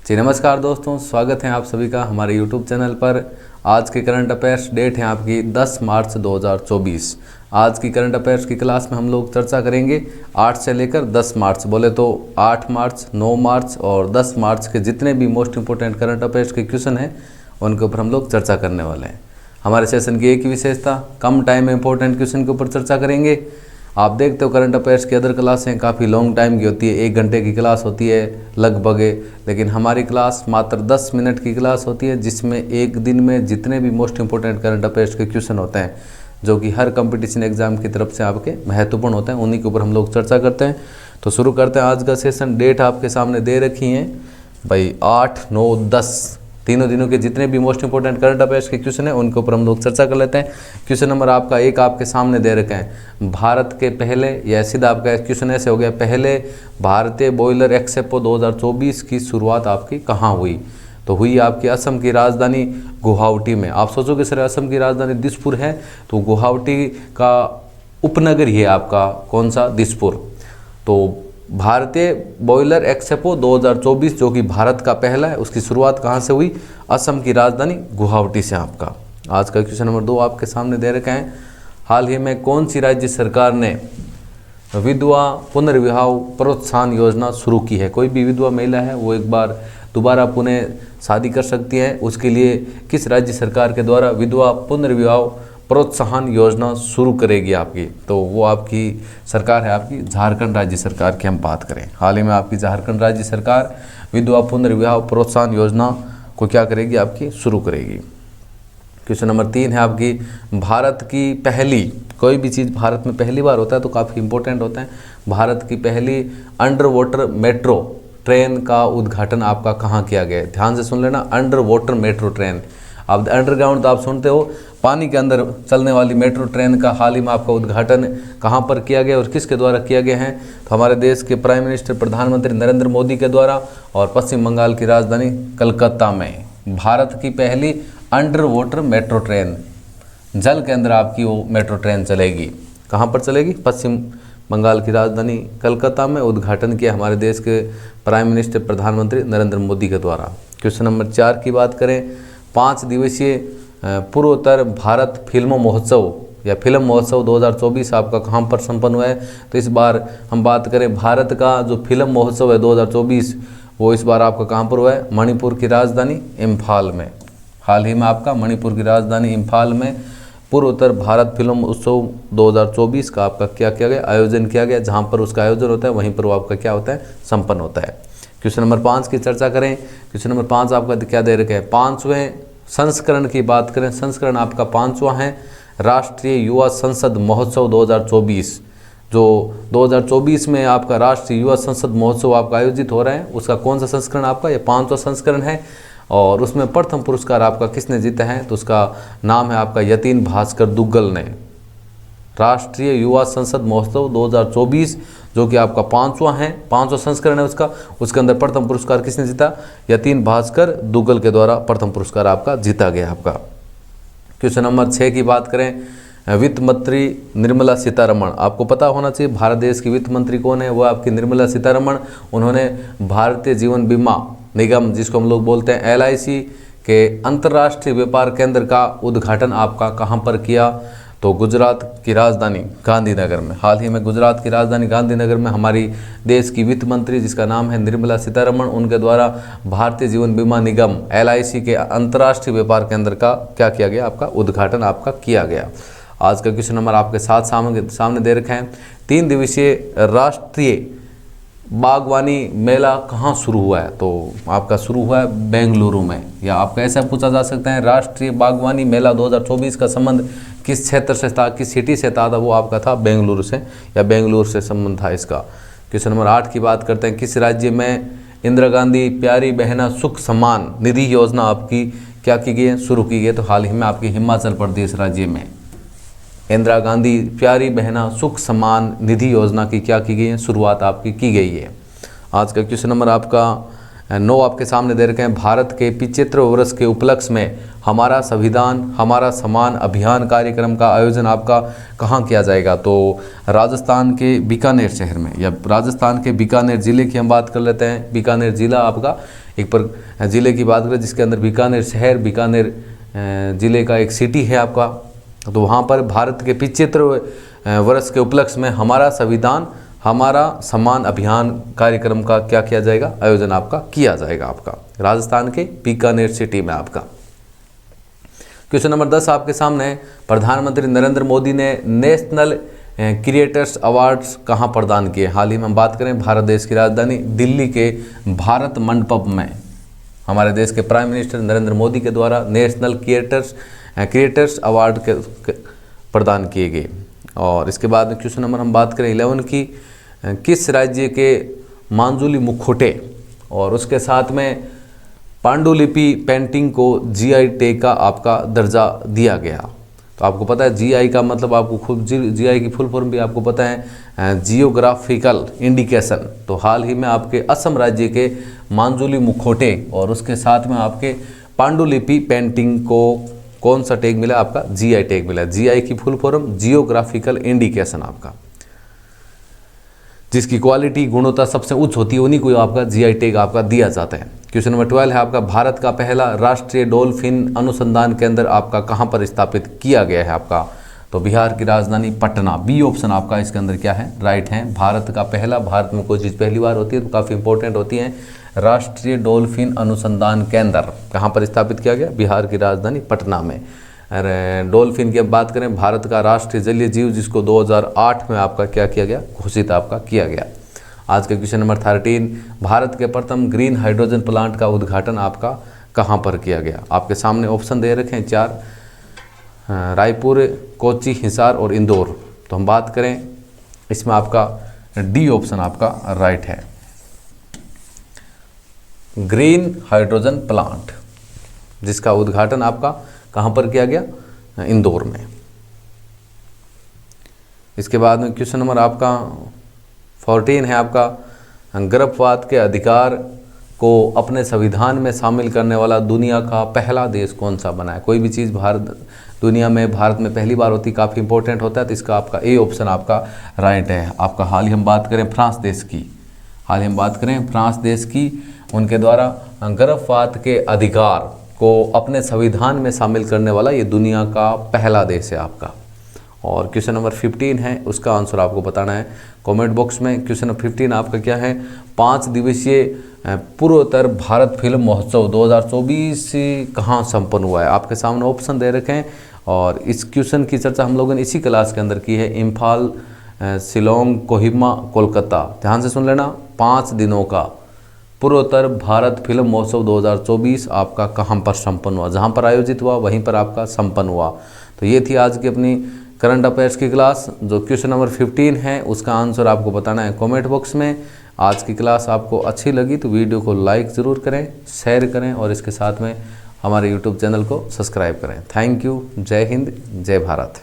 जी नमस्कार दोस्तों, स्वागत है आप सभी का हमारे यूट्यूब चैनल पर। आज की करंट अफेयर्स डेट है आपकी 10 मार्च 2024। आज की करंट अफेयर्स की क्लास में हम लोग चर्चा करेंगे 8 से लेकर 10 मार्च, बोले तो 8 मार्च, 9 मार्च और 10 मार्च के जितने भी मोस्ट इंपोर्टेंट करंट अफेयर्स के क्वेश्चन हैं उनके ऊपर हम लोग चर्चा करने वाले हैं। हमारे सेशन की एक ही विशेषता, कम टाइम में इंपॉर्टेंट क्वेश्चन के ऊपर चर्चा करेंगे। आप देखते हो करंट अफेयर्स की अदर क्लासें काफ़ी लॉन्ग टाइम की होती है, 1 घंटे की क्लास होती है लगभग, लेकिन हमारी क्लास मात्र 10 मिनट की क्लास होती है, जिसमें एक दिन में जितने भी मोस्ट इंपोर्टेंट करंट अफेयर्स के क्वेश्चन होते हैं जो कि हर कंपटीशन एग्जाम की तरफ से आपके महत्वपूर्ण होते हैं, उन्हीं के ऊपर हम लोग चर्चा करते हैं। तो शुरू करते हैं आज का सेशन। डेट आपके सामने दे रखी है भाई 8, 9, 10 तीनों दिनों के जितने भी मोस्ट इंपोर्टेंट करंट अफेयर्स के क्वेश्चन हैं उनके ऊपर हम लोग चर्चा कर लेते हैं। क्वेश्चन नंबर आपका 1 आपके सामने दे रखे हैं, भारत के पहले, या सीधा आपका क्वेश्चन ऐसे हो गया, पहले भारतीय बॉयलर एक्सपो 2024 की शुरुआत आपकी कहाँ हुई? तो हुई आपकी असम की राजधानी गुवाहाटी में। आप सोचोगे सर असम की राजधानी दिसपुर है, तो गुवाहाटी का उपनगर ही है आपका कौन सा? दिसपुर। तो भारतीय बॉयलर एक्सपो 2024 जो कि भारत का पहला है, उसकी शुरुआत कहाँ से हुई? असम की राजधानी गुवाहाटी से। आपका आज का क्वेश्चन नंबर 2 आपके सामने दे रखे हैं, हाल ही में कौन सी राज्य सरकार ने विधवा पुनर्विवाह प्रोत्साहन योजना शुरू की है? कोई भी विधवा महिला है वो एक बार दोबारा पुनः शादी कर सकती है, उसके लिए किस राज्य सरकार के द्वारा विधवा पुनर्विवाह प्रोत्साहन योजना शुरू करेगी आपकी? तो वो आपकी सरकार है आपकी झारखंड राज्य सरकार की हम बात करें। हाल ही में आपकी झारखंड राज्य सरकार विधवा पुनर्विवाह प्रोत्साहन योजना को क्या करेगी? आपकी शुरू करेगी। क्वेश्चन नंबर 3 है आपकी, भारत की पहली, कोई भी चीज़ भारत में पहली बार होता है तो काफ़ी इंपॉर्टेंट होता है। भारत की पहली अंडर वाटर मेट्रो ट्रेन का उद्घाटन आपका कहाँ किया गया है? ध्यान से सुन लेना, अंडर वाटर मेट्रो ट्रेन। अब अंडरग्राउंड तो आप सुनते हो, पानी के अंदर चलने वाली मेट्रो ट्रेन का हाल ही में आपका उद्घाटन कहाँ पर किया गया और किसके द्वारा किया गया है? तो हमारे देश के प्राइम मिनिस्टर प्रधानमंत्री नरेंद्र मोदी के द्वारा और पश्चिम बंगाल की राजधानी कलकत्ता में। भारत की पहली अंडर वाटर मेट्रो ट्रेन, जल के अंदर आपकी वो मेट्रो ट्रेन चलेगी। कहाँ पर चलेगी? पश्चिम बंगाल की राजधानी कलकत्ता में। उद्घाटन किया हमारे देश के प्राइम मिनिस्टर प्रधानमंत्री नरेंद्र मोदी के द्वारा। क्वेश्चन नंबर 4 की बात करें, 5 दिवसीय पूर्वोत्तर भारत फिल्म महोत्सव या फिल्म महोत्सव 2024 आपका कहाँ पर संपन्न हुआ है? तो इस बार हम बात करें भारत का जो फिल्म महोत्सव है 2024, वो इस बार आपका कहाँ पर हुआ है? मणिपुर की राजधानी इम्फाल में। हाल ही में आपका मणिपुर की राजधानी इम्फाल में पूर्वोत्तर भारत फिल्म उत्सव 2024 का आपका क्या किया गया? आयोजन किया गया। जहाँ पर उसका आयोजन होता है वहीं पर वो आपका क्या होता है? संपन्न होता है। क्वेश्चन नंबर 5 की चर्चा करें। क्वेश्चन नंबर 5 आपका क्या दे रखे हैं? 5वें संस्करण की बात करें, संस्करण आपका 5वां है, राष्ट्रीय युवा संसद महोत्सव 2024। जो 2024 में आपका राष्ट्रीय युवा संसद महोत्सव आपका आयोजित हो रहा है, उसका कौन सा संस्करण आपका? ये 5वां संस्करण है। और उसमें प्रथम पुरस्कार आपका किसने जीता है? तो उसका नाम है आपका यतीन भास्कर दुग्गल ने। राष्ट्रीय युवा संसद महोत्सव 2024 जो कि आपका 5वां है, 5वां संस्करण है उसका, उसके अंदर प्रथम पुरस्कार किसने जीता? यतीन भास्कर दुग्गल के द्वारा प्रथम पुरस्कार आपका जीता गया आपका। क्वेश्चन नंबर 6 की बात करें, वित्त मंत्री निर्मला सीतारमण। आपको पता होना चाहिए भारत देश की वित्त मंत्री कौन है? वो आपकी निर्मला सीतारमण। उन्होंने भारतीय जीवन बीमा निगम, जिसको हम लोग बोलते हैं LIC के अंतर्राष्ट्रीय व्यापार केंद्र का उद्घाटन आपका कहाँ पर किया? तो गुजरात की राजधानी गांधीनगर में। हाल ही में गुजरात की राजधानी गांधीनगर में हमारी देश की वित्त मंत्री, जिसका नाम है निर्मला सीतारमण, उनके द्वारा भारतीय जीवन बीमा निगम LIC के अंतर्राष्ट्रीय व्यापार केंद्र का क्या किया गया? आपका उद्घाटन आपका किया गया। आज का क्वेश्चन नंबर आपके साथ सामने दे रखे हैं, 3 दिवसीय राष्ट्रीय बागवानी मेला कहाँ शुरू हुआ है? तो आपका शुरू हुआ है बेंगलुरु में। या आपका ऐसा पूछा जा सकता है, राष्ट्रीय बागवानी मेला 2024 का संबंध किस क्षेत्र से था, किस सिटी से था? वो आपका था बेंगलुरु से, या बेंगलुरु से संबंध था इसका। क्वेश्चन नंबर 8 की बात करते हैं, किस राज्य में इंदिरा गांधी प्यारी बहना सुख सम्मान निधि योजना आपकी क्या की गई है? शुरू की गई है। तो हाल ही में आपकी हिमाचल प्रदेश राज्य में इंदिरा गांधी प्यारी बहना सुख सम्मान निधि योजना की क्या की गई है? शुरुआत आपकी की गई है। आज का क्वेश्चन नंबर आपका 9 आपके सामने दे रखे हैं। भारत के 75वें वर्ष के उपलक्ष्य में हमारा संविधान हमारा सम्मान अभियान कार्यक्रम का आयोजन आपका कहाँ किया जाएगा? तो राजस्थान के बीकानेर शहर में, या राजस्थान के बीकानेर ज़िले की हम बात कर लेते हैं। बीकानेर ज़िला आपका एक पर ज़िले की बात करें जिसके अंदर बीकानेर शहर, बीकानेर ज़िले का एक सिटी है आपका। तो वहाँ पर भारत के 75वें वर्ष के उपलक्ष्य में हमारा संविधान हमारा सम्मान अभियान कार्यक्रम का क्या किया जाएगा? आयोजन आपका किया जाएगा आपका राजस्थान के बीकानेर सिटी में आपका। क्वेश्चन नंबर 10 आपके सामने है। प्रधानमंत्री नरेंद्र मोदी ने नेशनल क्रिएटर्स अवार्ड्स कहाँ प्रदान किए? हाल ही में हम बात करें भारत देश की राजधानी दिल्ली के भारत मंडपम में हमारे देश के प्राइम मिनिस्टर नरेंद्र मोदी के द्वारा नेशनल क्रिएटर्स अवार्ड के प्रदान किए गए। और इसके बाद में क्वेश्चन नंबर हम बात करें 11 की, किस राज्य के मांजुली मुखौटे और उसके साथ में पांडुलिपि पेंटिंग को जीआई टैग का आपका दर्जा दिया गया? तो आपको पता है जीआई का मतलब, आपको खुद जीआई की फुल फॉर्म भी आपको पता है, जियोग्राफिकल इंडिकेशन। तो हाल ही में आपके असम राज्य के मांजुली मुखौटे और उसके साथ में आपके पांडुलिपि पेंटिंग को कौन सा टैग मिला? आपका जीआई टैग मिला। जीआई की फुल फॉर्म जियोग्राफिकल इंडिकेशन आपका, जिसकी क्वालिटी गुणवत्ता सबसे उच्च होती है उन्हीं को आपका जीआई टैग आपका दिया जाता है। क्वेश्चन नंबर 12 है आपका, भारत का पहला राष्ट्रीय डॉल्फिन अनुसंधान केंद्र आपका कहां पर स्थापित किया गया है आपका? तो बिहार की राजधानी पटना। बी ऑप्शन आपका इसके अंदर क्या है? राइट है। भारत का पहला, भारत में कोई चीज़ पहली बार होती है तो काफ़ी इंपॉर्टेंट होती है। राष्ट्रीय डॉल्फिन अनुसंधान केंद्र कहाँ पर स्थापित किया गया? बिहार की राजधानी पटना में। अरे डॉल्फिन की अब बात करें, भारत का राष्ट्रीय जलीय जीव जिसको 2008 में आपका क्या किया गया? घोषित आपका किया गया। आज का क्वेश्चन नंबर 13, भारत के प्रथम ग्रीन हाइड्रोजन प्लांट का उद्घाटन आपका कहाँ पर किया गया? आपके सामने ऑप्शन दे रखे हैं 4, रायपुर, कोच्चि, हिसार और इंदौर। तो हम बात करें इसमें आपका डी ऑप्शन आपका राइट है, ग्रीन हाइड्रोजन प्लांट, जिसका उद्घाटन आपका कहाँ पर किया गया? इंदौर में। इसके बाद में क्वेश्चन नंबर आपका 14 है आपका, गर्भपात के अधिकार को अपने संविधान में शामिल करने वाला दुनिया का पहला देश कौन सा बना है? कोई भी चीज़ दुनिया में भारत में पहली बार होती, काफ़ी इंपॉर्टेंट होता है, तो इसका आपका ए ऑप्शन आपका राइट है आपका। हाल ही हम बात करें फ्रांस देश की, हाल ही हम बात करें फ्रांस देश की, उनके द्वारा गर्भपात के अधिकार को अपने संविधान में शामिल करने वाला ये दुनिया का पहला देश है आपका। और क्वेश्चन नंबर 15 है, उसका आंसर आपको बताना है कमेंट बॉक्स में। क्वेश्चन नंबर 15 आपका क्या है? 5 दिवसीय पूर्वोत्तर भारत फिल्म महोत्सव 2024 कहाँ संपन्न हुआ है? आपके सामने ऑप्शन दे रखे हैं और इस क्वेश्चन की चर्चा हम लोगों ने इसी क्लास के अंदर की है। इम्फाल, शिलोंग, कोहिमा, कोलकाता। ध्यान से सुन लेना, 5 दिनों का पूर्वोत्तर भारत फिल्म महोत्सव 2024 आपका कहाँ पर संपन्न हुआ? जहाँ पर आयोजित हुआ वहीं पर आपका संपन्न हुआ। तो ये थी आज की अपनी करंट अफेयर्स की क्लास। जो क्वेश्चन नंबर 15 है उसका आंसर आपको बताना है कमेंट बॉक्स में। आज की क्लास आपको अच्छी लगी तो वीडियो को लाइक ज़रूर करें, शेयर करें और इसके साथ में हमारे यूट्यूब चैनल को सब्सक्राइब करें। Thank you. जय हिंद, जय भारत।